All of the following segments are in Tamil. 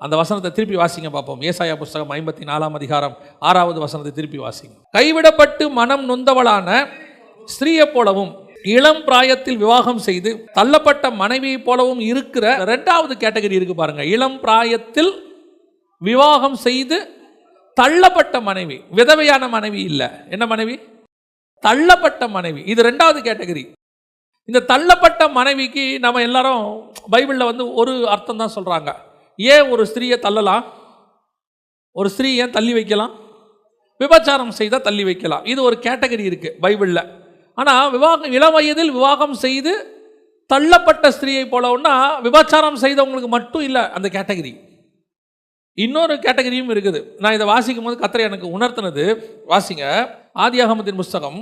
அந்த வசனத்தை திருப்பி வாசிங்க பார்ப்போம். ஏசாயா புஸ்தகம் 54 அதிகாரம் 6வது வசனத்தை திருப்பி வாசிங்க. கைவிடப்பட்டு மனம் நொந்தவளான ஸ்திரீயை போலவும் இளம் பிராயத்தில் விவாகம் செய்து தள்ளப்பட்ட மனைவியை போலவும் இருக்கிற 2வது கேட்டகரி இருக்கு பாருங்க. இளம் பிராயத்தில் விவாகம் செய்து தள்ளப்பட்ட மனைவி, விதவையான மனைவி இல்ல, என்ன மனைவி? தள்ளப்பட்ட மனைவி. இது 2வது கேட்டகரி. இந்த தள்ளப்பட்ட மனைவிக்கு நம்ம எல்லாரும் பைபிளில் ஒரு அர்த்தம் தான் சொல்றாங்க. ஏன் ஒரு ஸ்திரீயை தள்ளலாம்? ஒரு ஸ்திரீ ஏன் தள்ளி வைக்கலாம்? விபச்சாரம் செய்தால் தள்ளி வைக்கலாம். இது ஒரு கேட்டகரி இருக்கு பைபிளில். ஆனால் இளம் வயதில் விவாகம் செய்து தள்ளப்பட்ட ஸ்திரீயை போலன்னா விபச்சாரம் செய்தவங்களுக்கு மட்டும் இல்லை அந்த கேட்டகரி. இன்னொரு கேட்டகரியும் இருக்குது. நான் இதை வாசிக்கும் போது கர்த்தர் எனக்கு உணர்த்தினது, வாசிங்க ஆதியாகமத்தின் புஸ்தகம்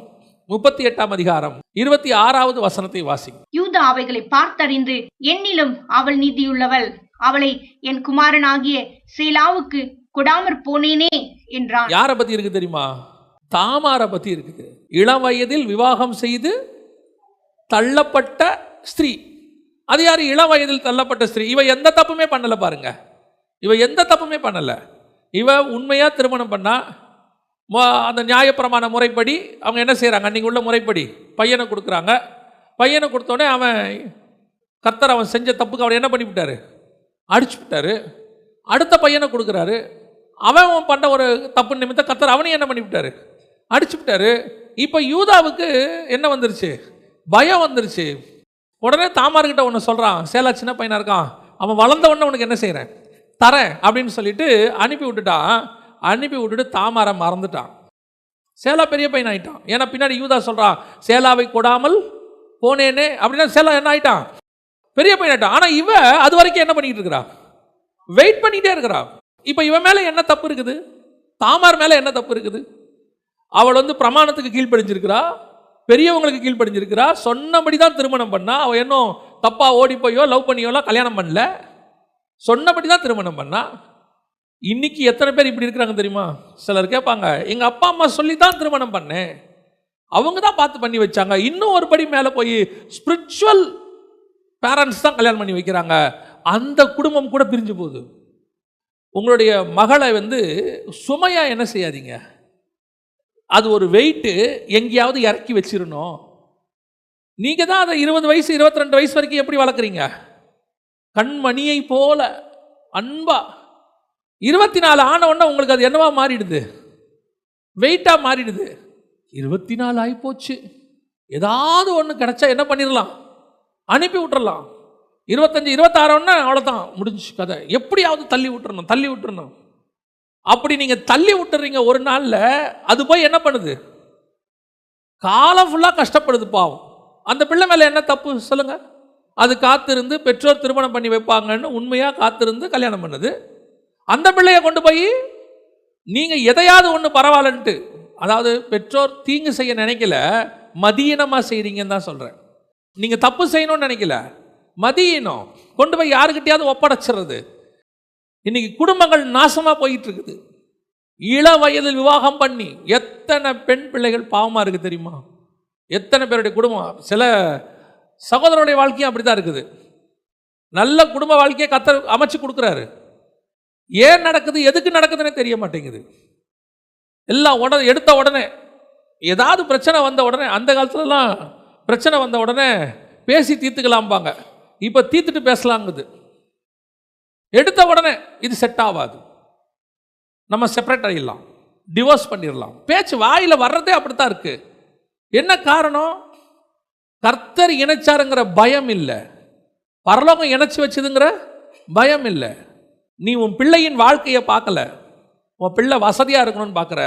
38 அதிகாரம் 26வது வசனத்தை வாசிங்க. யூதா அவைகளை பார்த்தறிந்து என்னிலும் அவள் நீதியுள்ளவள், அவளை என் குமாரனாகிய சேலாவுக்கு கொடாமற் போனேனே என்றான். யாரை பத்தி இருக்கு தெரியுமா? தாமாரை பத்தி இருக்குது. இளம் வயதில் விவாகம் செய்து தள்ளப்பட்ட ஸ்திரீ. அது யாரு? இளம் வயதில் தள்ளப்பட்ட ஸ்திரீ. இவ எந்த தப்புமே பண்ணல பாருங்க. இவ எந்த தப்புமே பண்ணல. இவ உண்மையா திருமணம் பண்ணா அந்த நியாயப்பிரமாண முறைப்படி அவங்க என்ன செய்யறாங்க? அன்னைக்கு உள்ள முறைப்படி பையனை கொடுக்குறாங்க. பையனை கொடுத்தோடனே அவன் கர்த்தர் அவன் செஞ்ச தப்புக்கு அவன் என்ன பண்ணிவிட்டாரு? அடிச்சு விட்டாரு. அடுத்த பையனை கொடுக்குறாரு. அவன் பண்ண ஒரு தப்பு நிமித்தம் கர்த்தர் அவனையும் என்ன பண்ணிவிட்டாரு? அடிச்சு விட்டாரு. இப்போ யூதாவுக்கு என்ன வந்துருச்சு? பயம் வந்துருச்சு. உடனே தாமார்கிட்ட ஒன்று சொல்கிறான். சேலா சின்ன பையனாக இருக்கான், அவன் வளர்ந்த உடனே உனக்கு என்ன செய்கிறேன்? தரேன் அப்படின்னு சொல்லிட்டு அனுப்பி விட்டுட்டான். அனுப்பி விட்டுட்டு தாமாரை மறந்துட்டான். சேலா பெரிய பையன் ஆகிட்டான். ஏன்னா பின்னாடி யூதா சொல்கிறான், சேலாவை கொடாமல் போனேனே அப்படின்னா சேலா என்ன ஆகிட்டான்? பெரிய பையன் ஆகிட்டான். ஆனால் இவ அது வரைக்கும் என்ன பண்ணிக்கிட்டு இருக்கிறா? வெயிட் பண்ணிகிட்டே இருக்கிறா. இப்போ இவன் மேலே என்ன தப்பு இருக்குது? தாமார் மேலே என்ன தப்பு இருக்குது? அவள் பிரமாணத்துக்கு கீழ்ப்படிஞ்சிருக்கிறா, பெரியவங்களுக்கு கீழ்ப்படிஞ்சிருக்கிறா, சொன்னபடி தான் திருமணம் பண்ணா. அவள் இன்னும் தப்பாக ஓடி போயோ லவ் பண்ணியோலாம் கல்யாணம் பண்ணல, சொன்னபடி தான் திருமணம் பண்ணா. இன்னைக்கு எத்தனை பேர் இப்படி இருக்கிறாங்க தெரியுமா? சிலர் கேட்பாங்க, எங்கள் அப்பா அம்மா சொல்லி தான் திருமணம் பண்ணேன், அவங்க தான் பார்த்து பண்ணி வச்சாங்க. இன்னும் ஒரு படி மேலே போய் ஸ்பிரிச்சுவல் பேரண்ட்ஸ் தான் கல்யாணம் பண்ணி வைக்கிறாங்க. அந்த குடும்பம் கூட பிரிஞ்சு போகுது. உங்களுடைய மகளை சுமையா என்ன செய்யாதீங்க. அது ஒரு வெயிட்டு எங்கேயாவது இறக்கி வச்சிடணும். நீங்க தான் அதை 20 வயசு 22 வயசு வரைக்கும் எப்படி வளர்க்குறீங்க? கண்மணியை போல அன்பா. 24 ஆன உடனே உங்களுக்கு அது என்னவா மாறிடுது? வெயிட்டா மாறிடுது. 24 ஆகி போச்சு, ஏதாவது ஒன்று கிடைச்சா என்ன பண்ணிடலாம்? அனுப்பி விட்டுறலாம். 25 26 ஒன்று அவ்வளோதான், முடிஞ்சு கதை. எப்படியாவது தள்ளி விட்டுறணும். அப்படி நீங்க தள்ளி விட்டுறீங்க ஒரு நாள்ல, அது போய் என்ன பண்ணுது? காலம் ஃபுல்லா கஷ்டப்படுது பாவம். அந்த பிள்ளை மேல என்ன தப்பு சொல்லுங்க? அது காத்திருந்து பெற்றோர் திருமணம் பண்ணி வைப்பாங்கன்னு உண்மையா காத்திருந்து கல்யாணம் பண்ணுது. அந்த பிள்ளைய கொண்டு போய் நீங்க எதையாவது ஒன்று பரவாயில்லன்ட்டு, அதாவது பெற்றோர் தீங்கு செய்ய நினைக்கல, மதியீனமா செய்றீங்கன்னு தான் சொல்றேன். நீங்க தப்பு செய்யணும்னு நினைக்கல, மதியீனம் கொண்டு போய் யாருக்கிட்டையாவது ஒப்படைச்சிடுறது. இன்னைக்கு குடும்பங்கள் நாசமா போயிட்டு இருக்குது. இள வயதில் விவாகம் பண்ணி எத்தனை பெண் பிள்ளைகள் பாவமா இருக்கு தெரியுமா? எத்தனை பேருடைய குடும்பம், சில சகோதரருடைய வாழ்க்கையும் அப்படித்தான் இருக்குது. நல்ல குடும்ப வாழ்க்கையை கர்த்தர் அமைச்சு கொடுக்குறாரு. ஏன் நடக்குது, எதுக்கு நடக்குதுன்னே தெரிய மாட்டேங்குது. எல்லாம் எடுத்த உடனே ஏதாவது பிரச்சனை வந்த உடனே, அந்த காலத்துலலாம் பிரச்சனை வந்த உடனே பேசி தீர்த்துக்கலாம்பாங்க. இப்போ தீர்த்துட்டு பேசலாங்குது. எடுத்த உடனே இது செட் ஆகாது, நம்ம செப்பரேட் ஆகிடலாம், டிவோர்ஸ் பண்ணிடலாம். பேச்சு வாயில் வர்றதே அப்படித்தான் இருக்கு. என்ன காரணம்? கர்த்தர் இணைச்சாருங்கிற பயம் இல்லை, பரலோகம் இணைச்சி வச்சதுங்கிற பயம் இல்லை. நீ உன் பிள்ளையின் வாழ்க்கையை பார்க்கல, உன் பிள்ளை வசதியாக இருக்கணும்னு பார்க்குற.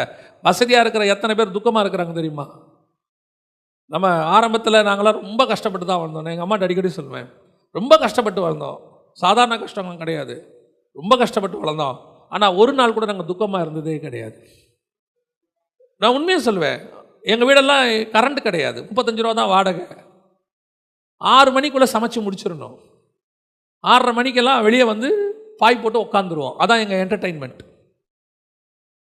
வசதியாக இருக்கிற எத்தனை பேர் துக்கமாக இருக்கிறாங்க தெரியுமா? நம்ம ஆரம்பத்தில் நாங்களாம் ரொம்ப கஷ்டப்பட்டு தான் வளர்ந்தோம். எங்கள் அம்மாட்ட அடிக்கடி சொல்லுவேன், ரொம்ப கஷ்டப்பட்டு வளர்ந்தோம், சாதாரண கஷ்டங்களும் கிடையாது, ரொம்ப கஷ்டப்பட்டு வளர்ந்தோம். ஆனால் ஒரு நாள் கூட நாங்கள் துக்கமாக இருந்ததே கிடையாது. நான் உண்மையை சொல்லுவேன், எங்கள் வீடெல்லாம் கரண்ட் கிடையாது, 35 ரூபா தான் வாடகை. 6 மணிக்குள்ளே சமைச்சு முடிச்சிடணும். 6:30 மணிக்கெல்லாம் வெளியே பாய் போட்டு உட்காந்துருவோம். அதான் எங்கள் என்டர்டெயின்மெண்ட்.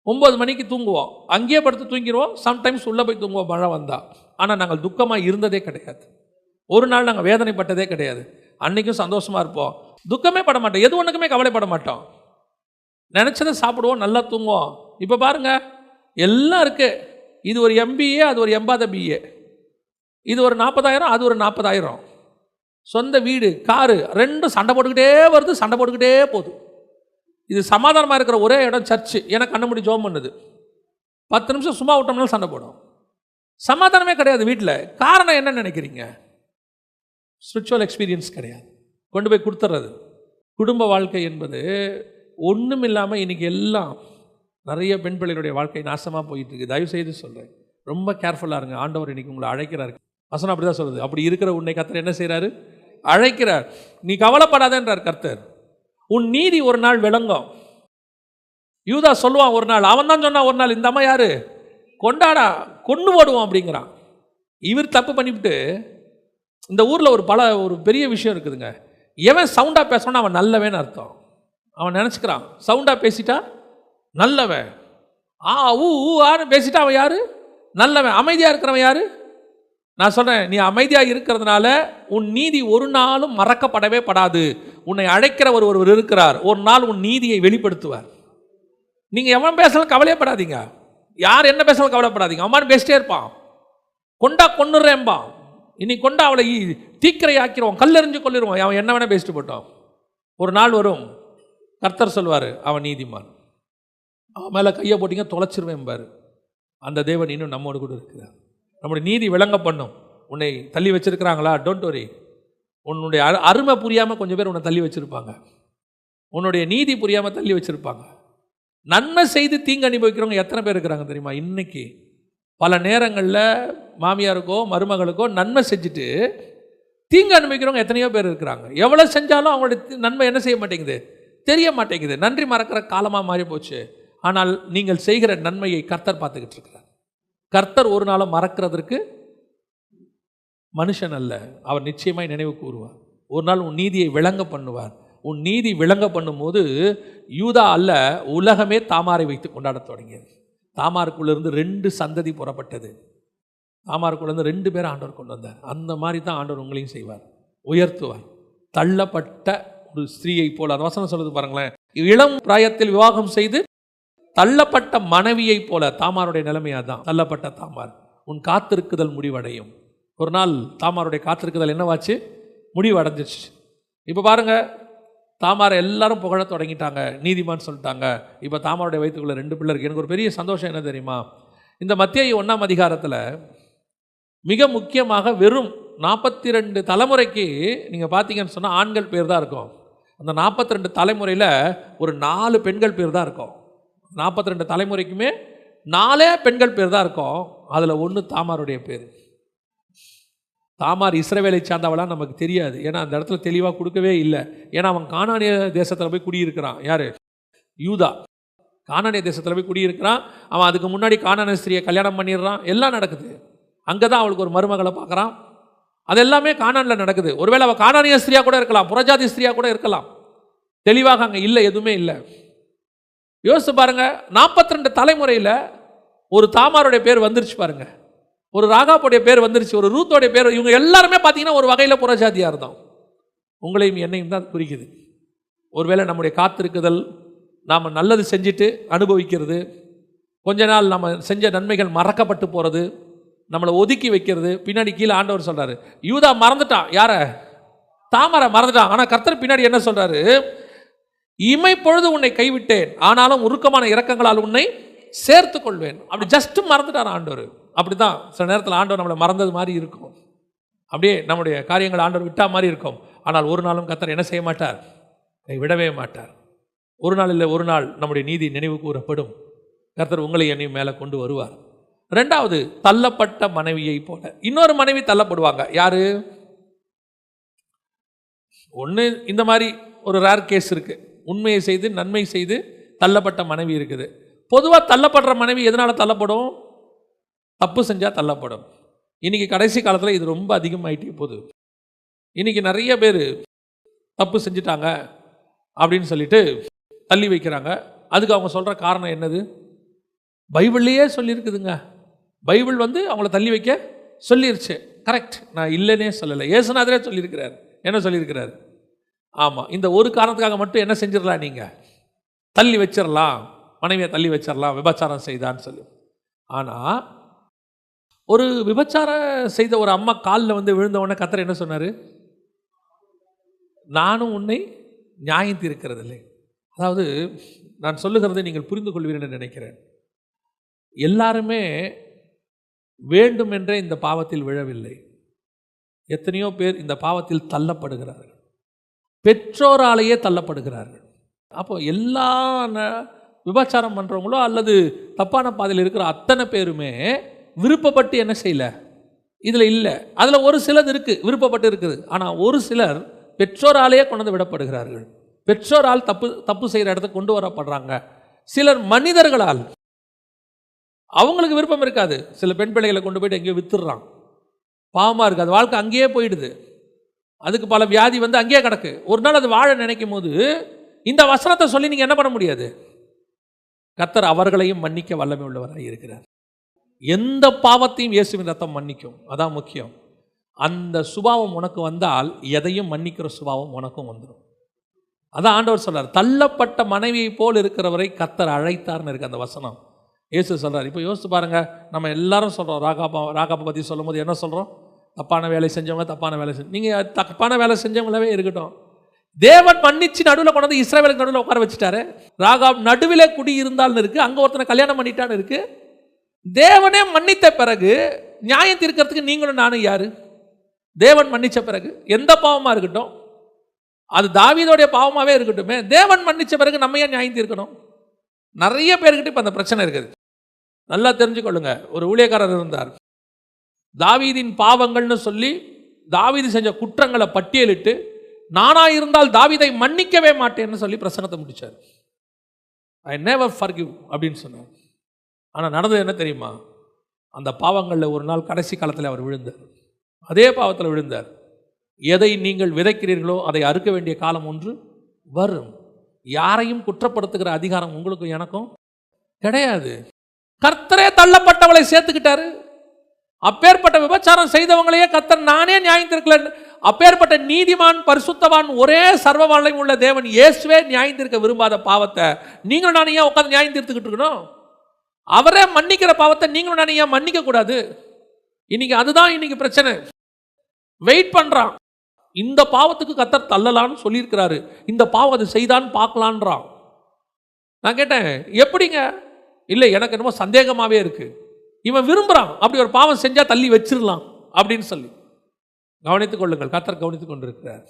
9 மணிக்கு தூங்குவோம், அங்கேயே படுத்து தூங்கிடுவோம். சம்டைம்ஸ் உள்ளே போய் தூங்குவோம் மழை வந்தால். ஆனால் நாங்கள் துக்கமாக இருந்ததே கிடையாது. ஒரு நாள் நாங்கள் வேதனைப்பட்டதே கிடையாது. அன்றைக்கும் சந்தோஷமாக இருப்போம், துக்கமே பட மாட்டோம், எது ஒன்றுக்குமே கவலைப்பட மாட்டோம். நினச்சதை சாப்பிடுவோம், நல்லா தூங்குவோம். இப்போ பாருங்கள், எல்லாம் இருக்குது. இது ஒரு MBA, அது ஒரு எம்பாத BA. இது ஒரு 40,000, அது ஒரு 40,000. சொந்த வீடு, காரு, ரெண்டும் சண்டை போட்டுக்கிட்டே வருது, சண்டை போட்டுக்கிட்டே போகுது. இது சமாதானமாக இருக்கிற ஒரே இடம் சர்ச்சு. எனக்கு கண்ண முடி ஜோம் பண்ணுது. 10 நிமிஷம் சும்மா விட்டோம்னாலும் சண்டை போடும். சமாதானமே கிடையாது வீட்டில். காரணம் என்ன நினைக்கிறீங்க? ஸ்பிரிச்சுவல் எக்ஸ்பீரியன்ஸ் கிடையாது, கொண்டு போய் கொடுத்துட்றது. குடும்ப வாழ்க்கை என்பது ஒன்றும் இல்லாமல் இன்றைக்கி எல்லாம் நிறைய பெண் பிள்ளைகளுடைய வாழ்க்கை நாசமாக போயிட்டு இருக்கு. தயவு செய்து சொல்கிறேன், ரொம்ப கேர்ஃபுல்லாக இருங்க. ஆண்டவர் இன்றைக்கி உங்களை அழைக்கிறாரு. வசனம் அப்படி தான் சொல்லுது. அப்படி இருக்கிற உன்னை கர்த்தர் என்ன செய்கிறாரு? அழைக்கிறார். நீ கவலைப்படாதேன்றார் கர்த்தர். உன் நீதி ஒரு நாள் விளங்கும். யூதா சொல்லுவான் ஒரு நாள், அவன் தான் சொன்னான் ஒரு நாள், இந்த அம்மா யாரு கொண்டாடா, கொண்டு போடுவோம் அப்படிங்கிறான். இவர் தப்பு பண்ணிவிட்டு, இந்த ஊரில் ஒரு பெரிய விஷயம் இருக்குதுங்க. எவன் சவுண்டாக பேசணும்னா அவன் நல்லவன் அர்த்தம். அவன் நினச்சிக்கிறான் சவுண்டாக பேசிட்டா நல்லவன், ஆன்னு பேசிட்டா அவன் யாரு? நல்லவன். அமைதியாக இருக்கிறவன் யாரு? நான் சொல்கிறேன், நீ அமைதியாக இருக்கிறதுனால உன் நீதி ஒரு நாளும் மறக்கப்படவே படாது. உன்னை அழைக்கிறவர் ஒருவர் இருக்கிறார், ஒரு நாள் உன் நீதியை வெளிப்படுத்துவார். நீங்கள் எவன் பேசலாம் கவலையப்படாதீங்க, யார் என்ன பேசலாம் கவலைப்படாதீங்க. அவன் பேசிட்டே இருப்பான். கொண்டா கொன்னுறேன்பான், இன்னைக்கு கொண்டா அவளை தீக்கிரை ஆக்கிடுவான், கல்லெறிஞ்சு கொள்ளிடுவான். அவன் என்ன வேணா பேசிட்டு போட்டான். ஒரு நாள் வரும், கர்த்தர் சொல்வார் அவன் நீதிமான், அவன் மேலே கையை போட்டிங்க தொலைச்சிருவேன் பாரு. அந்த தேவன் இன்னும் நம்மோடு கூட இருக்கிறார். நம்முடைய நீதி விளங்க பண்ணும். உன்னை தள்ளி வச்சிருக்கிறாங்களா? Don't worry. உன்னுடைய அருமை புரியாமல் கொஞ்சம் பேர் உன்னை தள்ளி வச்சுருப்பாங்க. உன்னுடைய நீதி புரியாமல் தள்ளி வச்சுருப்பாங்க. நன்மை செய்து தீங்கு அனுபவிக்கிறவங்க எத்தனை பேர் இருக்கிறாங்க தெரியுமா? இன்னைக்கு பல நேரங்களில் மாமியாருக்கோ மருமகளுக்கோ நன்மை செஞ்சுட்டு தீங்கு அனுபவிக்கிறவங்க எத்தனையோ பேர் இருக்கிறாங்க. எவ்வளோ செஞ்சாலும் அவங்களுடைய நன்மை என்ன செய்ய மாட்டேங்குது, தெரிய மாட்டேங்குது. நன்றி மறக்கிற காலமாக மாறி போச்சு. ஆனால் நீங்கள் செய்கிற நன்மையை கர்த்தர் பார்த்துக்கிட்டு இருக்கிறார். கர்த்தர் ஒரு நாளும் மறக்கிறதற்கு மனுஷன் அல்ல, அவர் நிச்சயமாய் நினைவு கூறுவார். ஒரு நாள் உன் நீதியை விளங்க பண்ணுவார். உன் நீதி விளங்க பண்ணும்போது யூதா அல்ல, உலகமே தாமாரை வைத்து கொண்டாட தொடங்கியது. தாமாருக்குள்ளேருந்து 2 சந்ததி புறப்பட்டது. தாமாருக்குள்ளேருந்து 2 பேர் ஆண்டவர் கொண்டு வந்தார். அந்த மாதிரி தான் ஆண்டவர் உங்களையும் செய்வார், உயர்த்துவார். தள்ளப்பட்ட ஒரு ஸ்திரீயை போல, அந்த வசனம் சொல்லுது பாருங்களேன், இளம் பிராயத்தில் விவாகம் செய்து தள்ளப்பட்ட மனைவியை போல. தாமாருடைய நிலைமையாக தான் தள்ளப்பட்ட தாமார். உன் காத்திருக்குதல் முடிவடையும். ஒரு நாள் தாமாருடைய காத்திருக்குதல் என்னவாச்சு? முடிவடைஞ்சிச்சு. இப்போ பாருங்க, தாமாரை எல்லாரும் புகழ தொடங்கிட்டாங்க, நீதிமான் சொல்லிட்டாங்க. இப்போ தாமாருடைய வயிற்றுக்குள்ள 2 பிள்ளை இருக்கு. எனக்கு ஒரு பெரிய சந்தோஷம் என்ன தெரியுமா? இந்த மத்தேயு 1ஆம் அதிகாரத்தில் மிக முக்கியமாக வெறும் 42 தலைமுறைக்கு நீங்கள் பார்த்தீங்கன்னு சொன்னால் ஆண்கள் பேர் தான் இருக்கும். அந்த 42 தலைமுறையில் ஒரு 4 பெண்கள் பேர் தான் இருக்கும். 42 தலைமுறைக்குமே 4 பெண்கள் பேர் தான் இருக்கும். அதில் 1 தாமாருடைய பேர். தாமார் இஸ்ரவேலை சார்ந்தவளாம் நமக்கு தெரியாது, ஏன்னா அந்த இடத்துல தெளிவாக கொடுக்கவே இல்லை. ஏன்னா அவன் கானானிய தேசத்தில் போய் குடியிருக்கிறான். யார்? யூதா. கானானிய தேசத்தில் போய் குடியிருக்கிறான். அவன் அதுக்கு முன்னாடி கானானிய ஸ்திரியை கல்யாணம் பண்ணிடுறான். எல்லாம் நடக்குது. அங்கே தான் அவளுக்கு ஒரு மருமகளை பார்க்குறான். அது எல்லாமே கானானில் நடக்குது. ஒருவேளை அவள் கானானிய ஸ்திரியாக கூட இருக்கலாம், புறஜாதி ஸ்திரியாக கூட இருக்கலாம். தெளிவாக அங்கே இல்லை, எதுவுமே இல்லை. யோசிச்சு பாருங்க, 42 தலைமுறையில் ஒரு தாமாருடைய பேர் வந்துருச்சு பாருங்க, ஒரு ராகாப்புடைய பேர் வந்துருச்சு, ஒரு ரூத்தோடைய பேர். இவங்க எல்லாருமே பார்த்தீங்கன்னா ஒரு வகையில் புறஜாதியாக இருந்தோம். உங்களையும் என்னையும் தான் குறிக்குது. ஒருவேளை நம்முடைய காத்திருக்குதல், நாம் நல்லது செஞ்சுட்டு அனுபவிக்கிறது, கொஞ்ச நாள் நம்ம செஞ்ச நன்மைகள் மறக்கப்பட்டு போகிறது, நம்மளை ஒதுக்கி வைக்கிறது. பின்னாடி கீழே ஆண்டவர் சொல்கிறாரு, யூதா மறந்துட்டான், யாரை? தாமரை மறந்துட்டான். ஆனால் கர்த்தர் பின்னாடி என்ன சொல்கிறாரு? இமைப்பொழுது உன்னை கைவிட்டேன், ஆனாலும் உருக்கமான இரக்கங்களால் உன்னை சேர்த்து கொள்வேன். அப்படி ஜஸ்ட் மறந்துட்டார் ஆண்டவர். அப்படி தான் சில நேரத்தில் ஆண்டவர் நம்மளை மறந்தது மாதிரி இருக்கும். அப்படியே நம்முடைய காரியங்கள் ஆண்டவர் விட்டா மாதிரி இருக்கும். ஆனால் ஒரு நாளும் கர்த்தர் என்ன செய்ய மாட்டார்? விடவே மாட்டார். ஒரு நாள் இல்லை, ஒரு நாள் நம்முடைய நீதி நினைவு கூறப்படும். கர்த்தர் உங்களை என்னையும் மேலே கொண்டு வருவார். 2வது, தள்ளப்பட்ட மனைவியை போல இன்னொரு மனைவி தள்ளப்படுவாங்க. யாரு? ஒன்று இந்த மாதிரி ஒரு ரேர் கேஸ் இருக்கு. உண்மையை செய்து நன்மை செய்து தள்ளப்பட்ட மனைவி இருக்குது. பொதுவாக தள்ளப்படுற மனைவி எதனால் தள்ளப்படும்? தப்பு செஞ்சால் தள்ளப்படும். இன்றைக்கி கடைசி காலத்தில் இது ரொம்ப அதிகமாகிட்டே போகுது. இன்றைக்கி நிறைய பேர் தப்பு செஞ்சிட்டாங்க அப்படின்னு சொல்லிட்டு தள்ளி வைக்கிறாங்க. அதுக்கு அவங்க சொல்கிற காரணம் என்னது? பைபிள்லேயே சொல்லியிருக்குதுங்க. பைபிள் அவங்கள தள்ளி வைக்க சொல்லிருச்சு. கரெக்ட், நான் இல்லைன்னே சொல்லலை. இயேசுநாதரே சொல்லியிருக்கிறார். என்ன சொல்லியிருக்கிறார்? ஆமாம், இந்த ஒரு காரணத்துக்காக மட்டும் என்ன செஞ்சிடலாம்? நீங்கள் தள்ளி வச்சிடலாம், மனைவியை தள்ளி வச்சிடலாம் விபச்சாரம் செய்தான்னு சொல்லி. ஆனால் ஒரு விபச்சாரம் செய்த ஒரு அம்மா காலில் வந்து விழுந்தவொடனே கர்த்தர் என்ன சொன்னார்? நானும் உன்னை நியாயம் தீர்க்கிறது இல்லை. அதாவது நான் சொல்லுகிறதை நீங்கள் புரிந்து கொள்வீர்கள் என்று நினைக்கிறேன். எல்லாருமே வேண்டுமென்றே இந்த பாவத்தில் விழவில்லை. எத்தனையோ பேர் இந்த பாவத்தில் தள்ளப்படுகிறார்கள், பெற்றோராலேயே தள்ளப்படுகிறார்கள். அப்போ எல்லா விபச்சாரம் பண்ணுறவங்களோ அல்லது தப்பான பாதையில் இருக்கிற அத்தனை பேருமே விருப்பப்பட்டு என்ன செய்யலை, இதில் இல்லை. அதில் ஒரு சிலது இருக்குது, விருப்பப்பட்டு இருக்குது. ஆனால் ஒரு சிலர் பெற்றோராலேயே கொண்டு வந்து விடப்படுகிறார்கள். பெற்றோரால் தப்பு செய்கிற இடத்துக்கு கொண்டு வரப்படுறாங்க. சிலர் மனிதர்களால், அவங்களுக்கு விருப்பம் இருக்காது, சில பெண் பிள்ளைகளை கொண்டு போயிட்டு எங்கேயோ வித்துடுறான், பாவமாக இருக்குது, அது வாழ்க்கை அங்கேயே போயிடுது, அதுக்கு பல வியாதி வந்து அங்கேயே கிடக்கு. ஒரு நாள் அது வாழ நினைக்கும் போது இந்த வசனத்தை சொல்லி நீங்கள் என்ன பண்ண முடியாது? கர்த்தர் அவர்களையும் மன்னிக்க வல்லமை உள்ளவராக இருக்கிறார். எந்த பாவத்தையும் இயேசுவின் ரத்தம் மன்னிக்கும், அதான் முக்கியம். அந்த சுபாவம் உனக்கு வந்தால் எதையும் மன்னிக்கிற சுபாவம் உனக்கும் வந்துடும். அதான் ஆண்டவர் சொல்றார், தள்ளப்பட்ட மனைவியை போல் இருக்கிறவரை கர்த்தர் அழைத்தார்னு இருக்கு அந்த வசனம். இயேசு சொல்றார். இப்போ யோசிச்சு பாருங்க, நம்ம எல்லாரும் சொல்றோம், ராகாப்பை பற்றி சொல்லும் போது என்ன சொல்றோம்? தப்பான வேலை செஞ்சவங்க, தப்பான வேலை செஞ்சு, நீங்கள் தப்பான வேலை செஞ்சவங்களாவே இருக்கட்டும், தேவன் மன்னிச்சு நடுவில் கொண்டு வந்து இஸ்ரவேலுக்கு நடுவில் உட்கார வச்சுட்டாரு. ராகாப் நடுவிலே குடி இருந்தால்னு இருக்கு, அங்கே ஒருத்தனை கல்யாணம் பண்ணிட்டான்னு இருக்கு. தேவனே மன்னித்த பிறகு நியாயம் தீர்க்கிறதுக்கு நீங்களும் நானும் யாரு? தேவன் மன்னிச்ச பிறகு எந்த பாவமாக இருக்கட்டும், அது தாவீதோடைய பாவமாகவே இருக்கட்டுமே, தேவன் மன்னிச்ச பிறகு நம்ம ஏன் நியாயம் தீர்க்கணும்? நிறைய பேர்கிட்ட இப்போ அந்த பிரச்சனை இருக்குது. நல்லா தெரிஞ்சுக்கொள்ளுங்க. ஒரு ஊழியக்காரர் இருந்தார், தாவீதின் பாவங்கள்னு சொல்லி தாவீது செஞ்ச குற்றங்களை பட்டியலிட்டு, நானா இருந்தால் தாவீதை மன்னிக்கவே மாட்டேன்னு சொல்லி பிரசனத்தை முடிச்சார். ஐ நெவர் ஃபர்கிவ் அப்படின்னு சொன்னார். ஆனால் நடந்தது என்ன தெரியுமா? அந்த பாவங்களில் ஒரு நாள் கடைசி காலத்தில் அவர் விழுந்தார், அதே பாவத்தில் விழுந்தார். எதை நீங்கள் விதைக்கிறீர்களோ அதை அறுக்க வேண்டிய காலம் ஒன்று வரும். யாரையும் குற்றப்படுத்துகிற அதிகாரம் உங்களுக்கும் எனக்கும் கிடையாது. கர்த்தரே தள்ளப்பட்டவளை சேர்த்துக்கிட்டாரு. அப்பேற்பட்ட விபச்சாரம் செய்தவங்களையே கர்த்தர் நானே நியாயம் தீர்க்கல. அப்பேற்பட்ட நீதிமான் பரிசுத்தவான் ஒரே சர்வ வல்லமை உள்ள தேவன் இயேசுவே நியாயம் தீர்க்க விரும்பாத பாவத்தை நீங்களும் நான் ஏன் உட்காந்து நியாயம் தீர்த்துக்கிட்டு இருக்கணும்? அவரே மன்னிக்கிற பாவத்தை நீங்களும் நான் ஏன் மன்னிக்க கூடாது? இன்னைக்கு அதுதான் இன்னைக்கு பிரச்சனை. வெயிட் பண்றான், இந்த பாவத்துக்கு கர்த்தர் தள்ளலான்னு சொல்லியிருக்கிறாரு, இந்த பாவம் அது செய்தான்னு பார்க்கலான்றான். நான் கேட்டேன், எப்படிங்க? இல்லை, எனக்கு என்னமோ சந்தேகமாகவே இருக்கு. இவன் விரும்புகிறான் அப்படி ஒரு பாவம் செஞ்சால் தள்ளி வச்சிடலாம் அப்படின்னு சொல்லி. கவனித்துக் கொள்ளுங்கள், கர்த்தர் கவனித்துக் கொண்டிருக்கிறார்.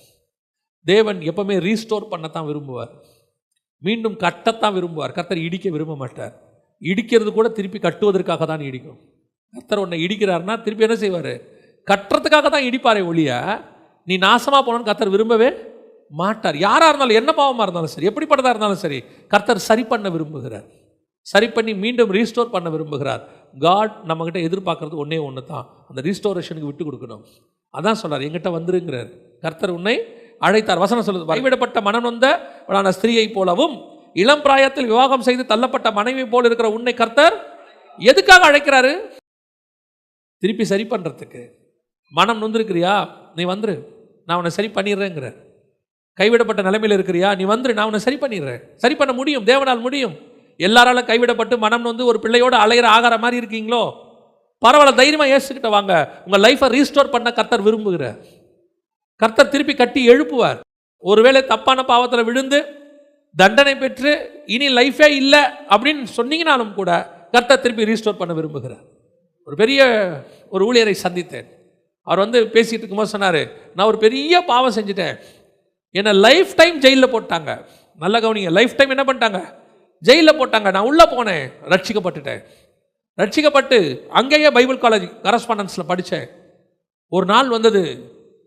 தேவன் எப்பவுமே ரீஸ்டோர் பண்ணத்தான் விரும்புவார், மீண்டும் கட்டத்தான் விரும்புவார். கர்த்தர் இடிக்க விரும்ப மாட்டார். இடிக்கிறது கூட திருப்பி கட்டுவதற்காக தான் இடிக்கும். கர்த்தர் உன்னை இடிக்கிறார்னா திருப்பி என்ன செய்வார்? கட்டுறதுக்காக தான் இடிப்பாரே ஒழிய நீ நாசமாக போனோன்னு கர்த்தர் விரும்பவே மாட்டார். யாராக இருந்தாலும், என்ன பாவமாக இருந்தாலும் சரி, எப்படிப்பட்டதாக இருந்தாலும் சரி, கர்த்தர் சரி பண்ண விரும்புகிறார், சரி பண்ணி மீண்டும் ரீஸ்டோர் பண்ண விரும்புகிறார். காட் நம்மகிட்ட எதிர்பார்க்கறது ஒன்றே ஒன்று தான், அந்த ரீஸ்டோரேஷனுக்கு விட்டு கொடுக்கணும். அதான் சொல்றார், எங்கிட்ட வந்துருங்கிறார். கர்த்தர் உன்னை அழைத்தார். வசனம் சொல்லுது, கைவிடப்பட்ட மனம் வந்த ஸ்திரீயை போலவும் இளம் பிராயத்தில் விவாகம் செய்து தள்ளப்பட்ட மனைவி போல் இருக்கிற உன்னை கர்த்தர் எதுக்காக அழைக்கிறாரு? திருப்பி சரி பண்றதுக்கு. மனம் நொந்திருக்கிறியா? நீ வந்துரு, நான் உன்னை சரி பண்ணிடுறேங்கிற. கைவிடப்பட்ட நிலைமையில் இருக்கிறியா? நீ வந்துரு, நான் உன்னை சரி பண்ணிடுறேன். சரி பண்ண முடியும், தேவனால் முடியும். எல்லாராலும் கைவிடப்பட்டு மனம் வந்து ஒரு பிள்ளையோட அலைகிற ஆகார மாதிரி இருக்கீங்களோ, பரவாயில்ல, தைரியமா இயேசுகிட்ட வாங்க. உங்க லைஃபை ரீஸ்டோர் பண்ண கர்த்தர் விரும்புகிறார். கர்த்தர் திருப்பி கட்டி எழுப்புவார். ஒருவேளை தப்பான பாவத்தில் விழுந்து தண்டனை பெற்று இனி லைஃபே இல்லை அப்படின்னு சொன்னீங்கனாலும் கூட கர்த்தர் திருப்பி ரீஸ்டோர் பண்ண விரும்புகிறார். ஒரு பெரிய ஒரு ஊழியரை சந்தித்தேன். அவர் வந்து பேசிட்டு இருக்கும்போது சொன்னார், நான் ஒரு பெரிய பாவம் செஞ்சுட்டேன், என்னை லைஃப் டைம் ஜெயிலில் போட்டாங்க. நல்ல கவனிங்க, லைஃப் டைம் என்ன பண்ணிட்டாங்க? ஜெயிலில் போட்டாங்க. நான் உள்ளே போனேன், ரட்சிக்கப்பட்டுட்டேன். ரட்சிக்கப்பட்டு அங்கேயே பைபிள் காலேஜ் கரஸ்பாண்டன்ஸில் படித்தேன். ஒரு நாள் வந்தது,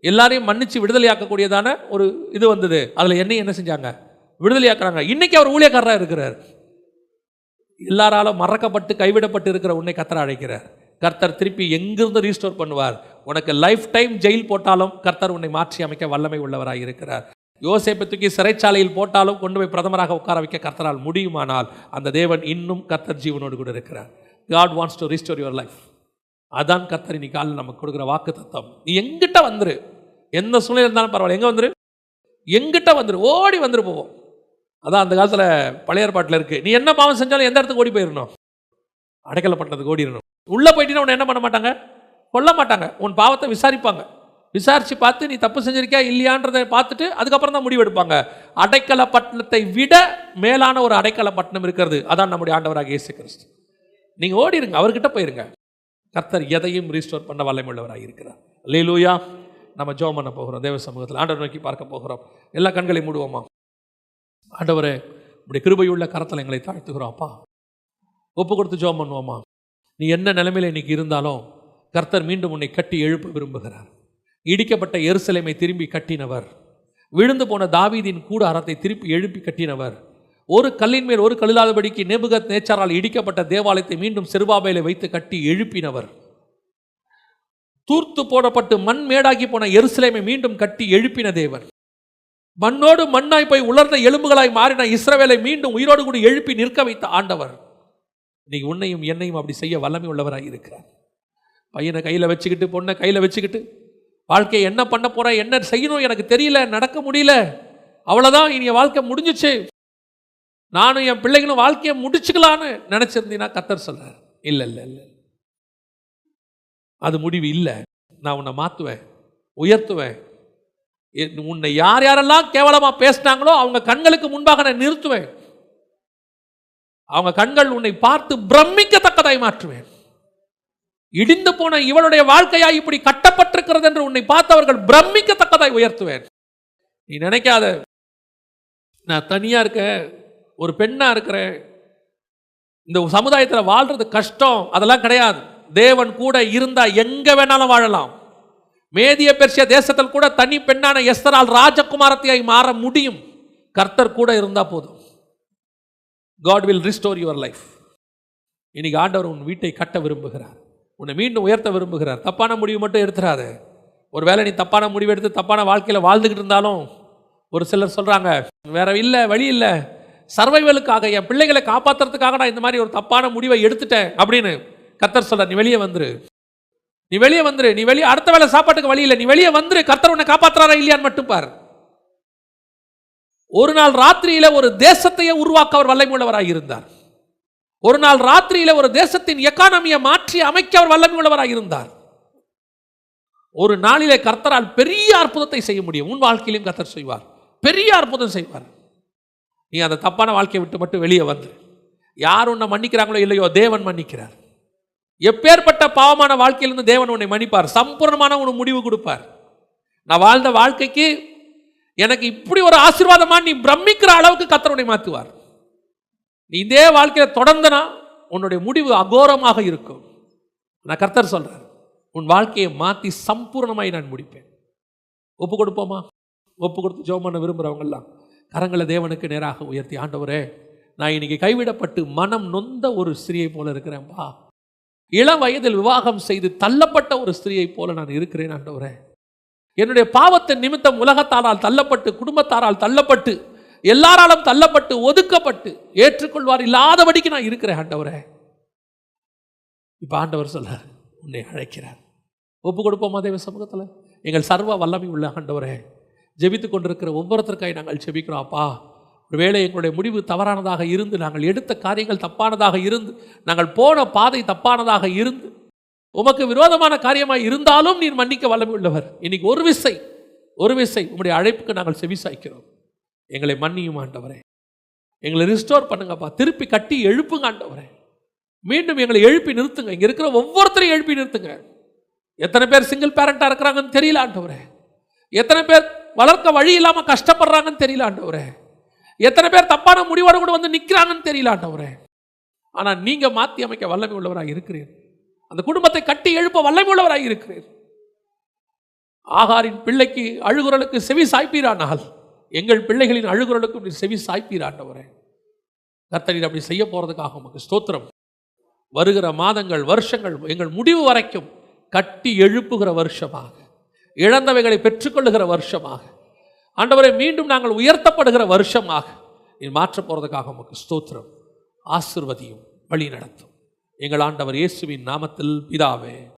எல்லாரையும் மன்னிச்சு விடுதலையாக்கக்கூடியதான ஒரு இது வந்தது. அதில் என்னையும் என்ன செஞ்சாங்க? விடுதலையாக்குறாங்க. இன்னைக்கு அவர் ஊழியக்காரராக இருக்கிறார். எல்லாராலும் மறக்கப்பட்டு கைவிடப்பட்டு இருக்கிற உன்னை கர்த்தர் அழைக்கிறார். கர்த்தர் திருப்பி எங்கிருந்து ரீஸ்டோர் பண்ணுவார். உனக்கு லைஃப் டைம் ஜெயில் போட்டாலும் கர்த்தர் உன்னை மாற்றி அமைக்க வல்லமை உள்ளவராக இருக்கிறார். யோசேப்பை தூக்கி சிறைச்சாலையில் போட்டாலும் கொண்டு போய் பிரதமராக உட்கார வைக்க கர்த்தரால் முடியுமானால் அந்த தேவன் இன்னும் கர்த்தர் ஜீவனோடு கூட இருக்கிறார். God wants to restore your life. அதான் கர்த்தர் இன்னைக்கு காலையில் நமக்கு கொடுக்குற வாக்கு தத்துவம். நீ எங்கிட்ட வந்துரு, எந்த சூழ்நிலை இருந்தாலும் பரவாயில்ல, எங்கே வந்துரு? எங்கிட்ட வந்துரு, ஓடி வந்துரு போவோம். அதான் அந்த காலத்தில் பழைய ஏற்பாட்டில் இருக்கு, நீ என்ன பாவம் செஞ்சாலும் எந்த இடத்துக்கு ஓடி போயிடணும், அடைக்கல பட்டணத்துக்கு ஓடிடணும். உள்ளே போயிட்டீங்கன்னா உன்னை என்ன பண்ண மாட்டாங்க, கொல்ல மாட்டாங்க. உன் பாவத்தை விசாரிப்பாங்க, விசாரிச்சு பார்த்து நீ தப்பு செஞ்சிருக்கியா இல்லையான்றதை பார்த்துட்டு அதுக்கப்புறம் தான் முடிவு எடுப்பாங்க. அடைக்கல பட்டணத்தை விட மேலான ஒரு அடைக்கல பட்டணம் இருக்கிறது, அதான் நம்முடைய ஆண்டவராக இயேசு கிறிஸ்து. நீங்கள் ஓடிடுங்க, அவர்கிட்ட போயிருங்க. கர்த்தர் எதையும் ரீஸ்டோர் பண்ண வல்லமையுள்ளவராக இருக்கிறார். அல்லேலூயா. நம்ம ஜெபம் பண்ண போகிறோம், தேவ சமூகத்தில் ஆண்டவர் நோக்கி பார்க்க போகிறோம். எல்லா கண்களை மூடுவோமா. ஆண்டவரே, உடைய கிருபையுள்ள கரத்தில் எங்களை தாழ்த்துகிறோம் அப்பா. ஒப்பு கொடுத்து ஜெபம் பண்ணுவோமா. நீ என்ன நிலைமையில் இன்னைக்கு இருந்தாலும் கர்த்தர் மீண்டும் உன்னை கட்டி எழுப்ப விரும்புகிறார். இடிக்கப்பட்ட எருசலேமை திரும்பி கட்டினவர், விழுந்து போன தாவீதின் கூடாரத்தை திருப்பி எழுப்பி கட்டினவர், ஒரு கல்லின் மேல் ஒரு கல்லாதபடிக்கு நேபுகத் நேச்சாரால் இடிக்கப்பட்ட தேவாலயத்தை மீண்டும் செருபாபேலை வைத்து கட்டி எழுப்பினவர், தூர்த்து போடப்பட்டு மண் மேடாக்கி போன எருசலேமை மீண்டும் கட்டி எழுப்பின தேவன், மண்ணோடு மண்ணாய் போய் உலர்ந்த எலும்புகளாய் மாறின இஸ்ரவேலை மீண்டும் உயிரோடு கூட எழுப்பி நிற்க வைத்த ஆண்டவர் இன்னைக்கு உன்னையும் என்னையும் அப்படி செய்ய வல்லமை உள்ளவராக இருக்கிறார். பையனை கையில் வச்சுக்கிட்டு, பொண்ணை கையில் வச்சுக்கிட்டு, வாழ்க்கையை என்ன பண்ண போற, என்ன செய்யணும் எனக்கு தெரியல, நடக்க முடியல, அவ்வளோதான், இனி வாழ்க்கை முடிஞ்சிச்சு, நானும் என் பிள்ளைகளும் வாழ்க்கையை முடிச்சுக்கலான்னு நினைச்சிருந்தீங்கன்னா கர்த்தர் சொல்றார், இல்லை இல்லை இல்லை, அது முடிவு இல்லை. நான் உன்னை மாற்றுவேன், உயர்த்துவேன். உன்னை யார் யாரெல்லாம் கேவலமா பேசினாங்களோ அவங்க கண்களுக்கு முன்பாக நான் நிறுத்துவேன். அவங்க கண்கள் உன்னை பார்த்து பிரமிக்கத்தக்கதாய் மாற்றுவேன். இடிந்து போன இவளுடைய வாழ்க்கையா இப்படி கட்டப்பட்டிருக்கிறது என்று உன்னை பார்த்து அவர்கள் பிரமிக்கத்தக்கதாய் உயர்த்துவேன். நீ நினைக்காத நான் தனியா இருக்கேன், ஒரு பெண்ணா இருக்கிறேன், இந்த சமுதாயத்தில் வாழ்றது கஷ்டம், அதெல்லாம் கிடையாது. தேவன் கூட இருந்தா எங்க வேணாலும் வாழலாம். மேதிய பெர்சியா தேசத்தில் கூட தனி பெண்ணான எஸ்தரால் ராஜகுமாரத்தியாய் மாற முடியும். கர்த்தர் கூட இருந்தா போதும். God will restore your life. இன்னைக்கு ஆண்டவர் உன் வீட்டை கட்ட விரும்புகிறார், உன்னை மீண்டும் உயர்த்த விரும்புகிறார். தப்பான முடிவு மட்டும் எடுத்துறாத. ஒருவேளை நீ தப்பான முடிவு எடுத்து தப்பான வாழ்க்கையில் வாழ்ந்துக்கிட்டு இருந்தாலும் ஒரு சிலர் சொல்றாங்க, வேற இல்லை வழி இல்லை, சர்வைவலுக்காக என் பிள்ளைகளை காப்பாற்றுறதுக்காக நான் இந்த மாதிரி ஒரு தப்பான முடிவை எடுத்துட்டேன் அப்படின்னு. கர்த்தர் சொல்ற, நீ வெளியே வந்துரு, நீ வெளியே வந்துரு, நீ வெளியே, அடுத்த வேளை சாப்பாட்டுக்கு வழி இல்லை, நீ வெளியே வந்துரு. கர்த்தர் உன்னை காப்பாற்றுறாரா இல்லையான்னு மட்டும் பார். ஒரு நாள் ராத்திரியில ஒரு தேசத்தையே உருவாக்க அவர் வல்லமை உள்ளவராக இருந்தார். ஒரு நாள் ராத்திரியில ஒரு தேசத்தின் எக்கானமியை மாற்றி அமைக்க அவர் வல்லமை உள்ளவராக இருந்தார். ஒரு நாளிலே கர்த்தரால் பெரிய அற்புதத்தை செய்ய முடியும். உன் வாழ்க்கையிலும் கர்த்தர் செய்வார், பெரிய அற்புதம் செய்வார். நீ அந்த தப்பான வாழ்க்கையை விட்டு மட்டும் வெளியே வந்து, யார் உன்னை மன்னிக்கிறாங்களோ இல்லையோ தேவன் மன்னிக்கிறார். எப்பேற்பட்ட பாவமான வாழ்க்கையிலிருந்து தேவன் உன்னை மன்னிப்பார், சம்பூர்ணமான உனக்கு முடிவு கொடுப்பார். நான் வாழ்ந்த வாழ்க்கைக்கு எனக்கு இப்படி ஒரு ஆசீர்வாதமா நீ பிரமிக்கிற அளவுக்கு கர்த்தர் உன்னை மாற்றுவார். நீ இதே வாழ்க்கையில தொடர்ந்தனா உன்னுடைய முடிவு அகோரமாக இருக்கும். நான் கர்த்தர் சொல்றேன், உன் வாழ்க்கையை மாற்றி சம்பூர்ணமாய் நான் முடிப்பேன். ஒப்பு கொடுப்போமா? ஒப்பு கொடுத்து ஜெபம் பண்ண விரும்புகிறவங்க எல்லாம் கரங்களை தேவனுக்கு நேராக உயர்த்தி, ஆண்டவரே, நான் இன்னைக்கு கைவிடப்பட்டு மனம் நொந்த ஒரு ஸ்திரியை போல இருக்கிறேன்பா. இளம் வயதில் விவாகம் செய்து தள்ளப்பட்ட ஒரு ஸ்திரியை போல நான் இருக்கிறேன் ஆண்டவரே. என்னுடைய பாவத்தின் நிமித்தம் உலகத்தாரால் தள்ளப்பட்டு, குடும்பத்தாரால் தள்ளப்பட்டு, எல்லாராலும் தள்ளப்பட்டு, ஒதுக்கப்பட்டு, ஏற்றுக்கொள்வார் இல்லாதபடிக்கு நான் இருக்கிறேன் ஆண்டவரே. இப்ப ஆண்டவர் சொல்றார், உன்னை அழைக்கிறார். ஒப்பு கொடுப்போமா தேவ சமூகத்தில்? எங்கள் சர்வ வல்லமை உள்ள ஆண்டவரே, ஜெபித்து கொண்டிருக்கிற ஒவ்வொருத்தருக்காய் நாங்கள் ஜெபிக்கிறோம் அப்பா. ஒருவேளை எங்களுடைய முடிவு தவறானதாக இருந்து, நாங்கள் எடுத்த காரியங்கள் தப்பானதாக இருந்து, நாங்கள் போன பாதை தப்பானதாக இருந்து, உமக்கு விரோதமான காரியமாக இருந்தாலும் நீர் மன்னிக்க வல்லமை உள்ளவர். இன்னைக்கு ஒரு விசை உங்களுடைய அழைப்புக்கு நாங்கள் செவி சாய்க்கிறோம். எங்களை மன்னியும் ஆண்டவரே, எங்களை ரிஸ்டோர் பண்ணுங்கப்பா, திருப்பி கட்டி எழுப்புங்க ஆண்டவரே. மீண்டும் எங்களை எழுப்பி நிறுத்துங்க. இங்க இருக்கிற ஒவ்வொருத்தரையும் எழுப்பி நிறுத்துங்க. எத்தனை பேர் சிங்கிள் பேரண்டா இருக்கிறாங்கன்னு தெரியல ஆண்டவரே. எத்தனை பேர் வளர்க்க வழி இல்லாம கஷ்டப்படுறாங்கன்னு தெரியல ஆண்டவரே. எத்தனை பேர் தப்பான முடிவோடு கூட வந்து நிற்கிறாங்கன்னு தெரியல ஆண்டவரே. ஆனா நீங்க மாற்றி அமைக்க வல்லமை உள்ளவராக இருக்கிறீர். அந்த குடும்பத்தை கட்டி எழுப்ப வல்லமை உள்ளவராக இருக்கிறீர். ஆகாரின் பிள்ளைக்கு அழுகுரலுக்கு செவி சாய்ப்பீரானால் எங்கள் பிள்ளைகளின் அழுகுரலுக்கு செவி சாய்ப்பீராண்டவரே. கர்த்தர் அப்படி செய்ய போறதுக்காக உமக்கு ஸ்தோத்திரம். வருகிற மாதங்கள், வருஷங்கள், எங்கள் முடிவு வரைக்கும் கட்டி எழுப்புகிற வருஷமாக, இழந்தவைகளை பெற்றுக்கொள்ளுகிற வருஷமாக, ஆண்டவரை மீண்டும் நாங்கள் உயர்த்தப்படுகிற வருஷமாக நீ மாற்ற போறதுக்காக உமக்கு ஸ்தோத்திரம். ஆசீர்வதியும், வழி நடத்தும். எங்கள் ஆண்டவர் இயேசுவின் நாமத்தில் பிதாவே.